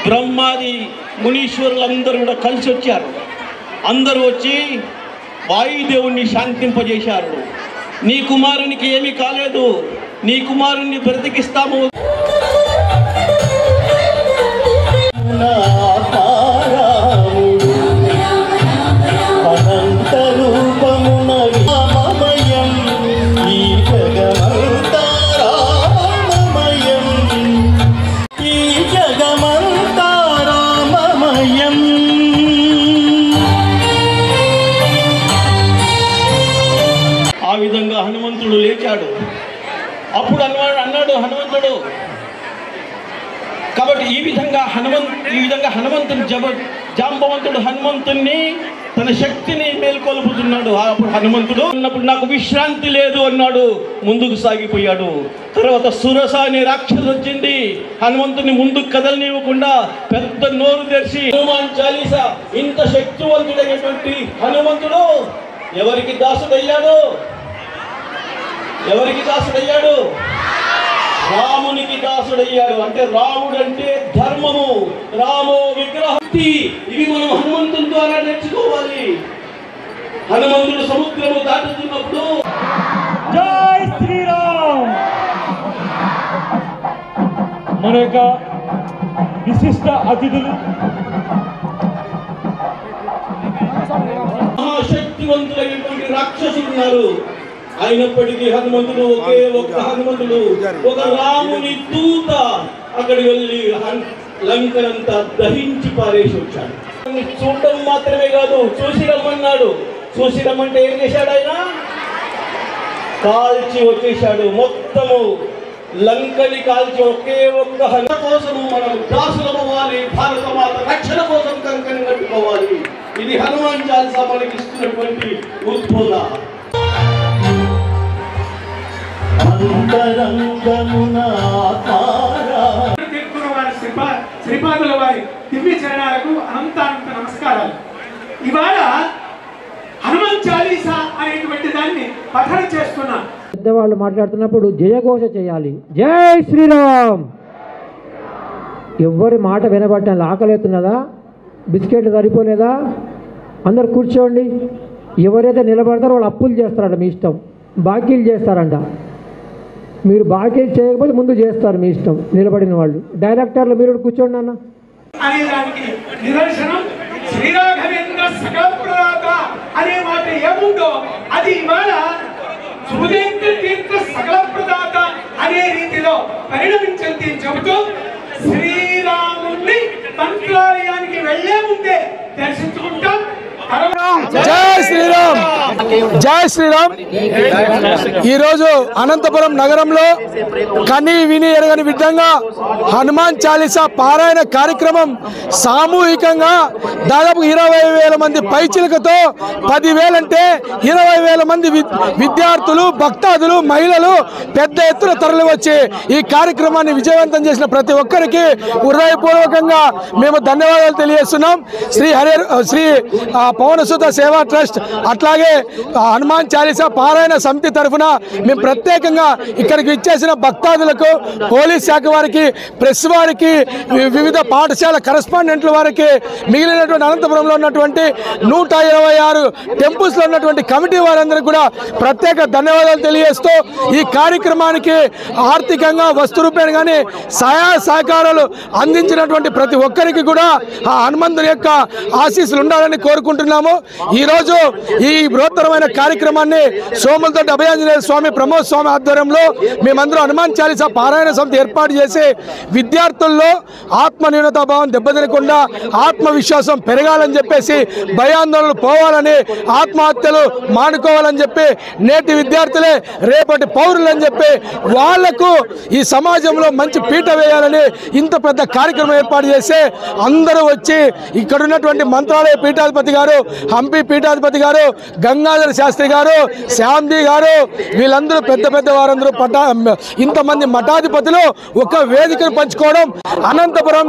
బ్రహ్మాది మునీశ్వరులందరూ కూడా కలిసి వచ్చారు. అందరూ వచ్చి వాయుదేవుణ్ణి శాంతింపజేశారు. నీ కుమారునికి ఏమీ కాలేదు, నీ కుమారుణ్ణి బ్రతికిస్తాము. ఆ విధంగా హనుమంతుడు లేచాడు. అప్పుడు అన్నాడు హనుమంతుడు, కాబట్టి ఈ విధంగా హనుమంతుని జాంబవంతుడు హనుమంతుణ్ణి తన శక్తిని మేల్కొల్పుతున్నాడు. అప్పుడు హనుమంతుడు ఉన్నప్పుడు నాకు విశ్రాంతి లేదు అన్నాడు, ముందుకు సాగిపోయాడు. తర్వాత సురస అనే రాక్షసు వచ్చింది, హనుమంతుని ముందుకు కదలనివ్వకుండా పెద్ద నోరు తెరిచి హనుమాన్ చాలీసా ఇంత శక్తివంతుడైనటువంటి హనుమంతుడు ఎవరికి దాసుడయ్యాడు? రామునికి దాసుడయ్యాడు. అంటే రాముడు అంటే ధర్మము, రామో విగ్రహి. ఇవి మనం హనుమంతుని ద్వారా నేర్చుకోవాలి. హనుమంతుడు సముద్రము దాటుతున్నప్పుడు జై శ్రీరామ్. మన యొక్క విశిష్ట అతిథులు మహాశక్తివంతులైనటువంటి రాక్షసులు ఉన్నారు. అయినప్పటికీ హనుమంతుడు ఒక్క హనుమంతుడు ఒక రాముని దూత అక్కడికి వెళ్ళి లంకనంతా దహించి పారేసి వచ్చాడు. చూడటం మాత్రమే కాదు, చూసి రమ్మన్నాడు. చూసి రమ్మంటే ఏం చేశాడు? ఆయన కాల్చి వచ్చేశాడు. మొత్తము లంకని కాల్చి ఒక్క హనుమ కోసము మనం దాసులమవ్వాలి, భారత మాత రక్షణ కోసం కంకణం కట్టుకోవాలి. ఇది హనుమాన్ చాలీసా మనకి ఇస్తున్నటువంటి ఉద్బోధ. శ్రీపాదుల వారి దివ్య చరణాలకు అనంతానంత నమస్కారాలు. ఇవాళ హనుమాన్ చాలీసా అనేటువంటి దాన్ని పఠన చేస్తున్నాం. పెద్దవాళ్ళు మాట్లాడుతున్నప్పుడు జయఘోష చేయాలి, జై శ్రీరామ్. ఎవరి మాట వినబట్టాలి. ఆకలితున్నదా? బిస్కెట్లు సరిపోలేదా? అందరు కూర్చోండి. ఎవరైతే నిలబడతారో వాళ్ళు అప్పులు చేస్తారంట, మీ ఇష్టం. బాకీలు చేస్తారంట. మీరు బాకీలు చేయకపోతే ముందు చేస్తారు, మీ ఇష్టం. నిలబడిన వాళ్ళు డైరెక్టర్లు మీరు కూర్చోండి అన్న. అనే దానికి నిదర్శనం శ్రీరాఘవేంద్ర సకలప్రదాత అనే మాట ఏముందో అది ఇవాళ సుభేంద్ర తీర్థ సకలప్రదాత అనే రీతిలో పరిణమించింది చెబుతూ శ్రీరాముని మంత్రాలయానికి వెళ్లే ముందే దర్శించుకుంటాం. జై శ్రీరామ్. జై శ్రీరామ్. ఈరోజు అనంతపురం నగరంలో కని విని ఎరగని విధంగా హనుమాన్ చాలీసా పారాయణ కార్యక్రమం సామూహికంగా దాదాపు 20,000 మంది పైచిలకతో 10,000 అంటే 20,000 మంది విద్యార్థులు, భక్తాదులు, మహిళలు పెద్ద ఎత్తున తరలి వచ్చి ఈ కార్యక్రమాన్ని విజయవంతం చేసిన ప్రతి ఒక్కరికి హృదయపూర్వకంగా మేము ధన్యవాదాలు తెలియజేస్తున్నాం. శ్రీ పవనసుత సేవా ట్రస్ట్ అట్లాగే హనుమాన్ చాలీసా పారాయణ సమితి తరఫున మేము ప్రత్యేకంగా ఇక్కడికి ఇచ్చేసిన భక్తాదులకు, పోలీస్ శాఖ వారికి, ప్రెస్ వారికి, వివిధ పాఠశాల కరెస్పాండెంట్ల వారికి, మిగిలినటువంటి అనంతపురంలో ఉన్నటువంటి 126 టెంపుల్స్లో ఉన్నటువంటి కమిటీ వారందరికీ కూడా ప్రత్యేక ధన్యవాదాలు తెలియజేస్తూ ఈ కార్యక్రమానికి ఆర్థికంగా వస్తు రూపేణ కానీ సహాయ సహకారాలు అందించినటువంటి ప్రతి ఒక్కరికి కూడా ఆ హనుమంతుని యొక్క ఆశీస్సులు ఉండాలని కోరుకుంటున్నాము. ఈరోజు ఈ బృహత్తరమైన కార్యక్రమాన్ని సోములతోటి అభయాంజనేయ స్వామి ప్రమోద్ స్వామి ఆధ్వర్యంలో మేమందరం హనుమాన్ చాలీసా పారాయణ సమితి ఏర్పాటు చేసి విద్యార్థుల్లో ఆత్మన్యూనతాభావం దెబ్బతినకుండా ఆత్మవిశ్వాసం పెరగాలని చెప్పేసి, భయాందోళనలు పోవాలని, ఆత్మహత్యలు మానుకోవాలని చెప్పి, నేటి విద్యార్థులే రేపటి పౌరులని చెప్పి వాళ్లకు ఈ సమాజంలో మంచి పీట వేయాలని ఇంత పెద్ద కార్యక్రమం ఏర్పాటు చేసి అందరూ వచ్చి ఇక్కడ ఉన్నటువంటి మంత్రాలయ పీఠాధిపతి గారు, హంపి పీఠాధిపతి గారు, గంగా గంగాధర శాస్త్రి గారు, శ్యామ్జీ గారు, వీళ్ళందరూ పెద్ద పెద్ద వారందరూ ఇంతమంది మఠాధిపతులు ఒక వేదికను పంచుకోవడం అనంతపురం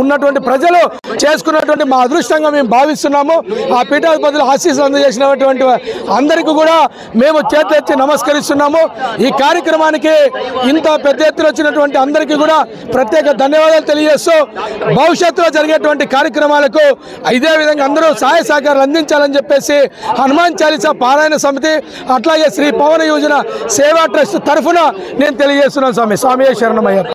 ఉన్నటువంటి ప్రజలు చేసుకున్నటువంటి మా అదృష్టంగా మేము భావిస్తున్నాము. ఆ పీఠాధిపతులు ఆశీస్సులు అందజేసినటువంటి అందరికీ కూడా మేము చేతులెత్తి నమస్కరిస్తున్నాము. ఈ కార్యక్రమానికి ఇంత పెద్ద ఎత్తున వచ్చినటువంటి అందరికీ కూడా ప్రత్యేక ధన్యవాదాలు తెలియజేస్తూ భవిష్యత్తులో జరిగేటువంటి కార్యక్రమాలకు ఇదే విధంగా అందరూ సహాయ సహకారాలు అందించాలని చెప్పేసి హనుమాన్ చాలీసా పారాయణ సమితి అట్లాగే శ్రీ పవన యోజన సేవా ట్రస్ట్ తరఫున నేను తెలియజేస్తున్నాను. స్వామి శరణమయ్య.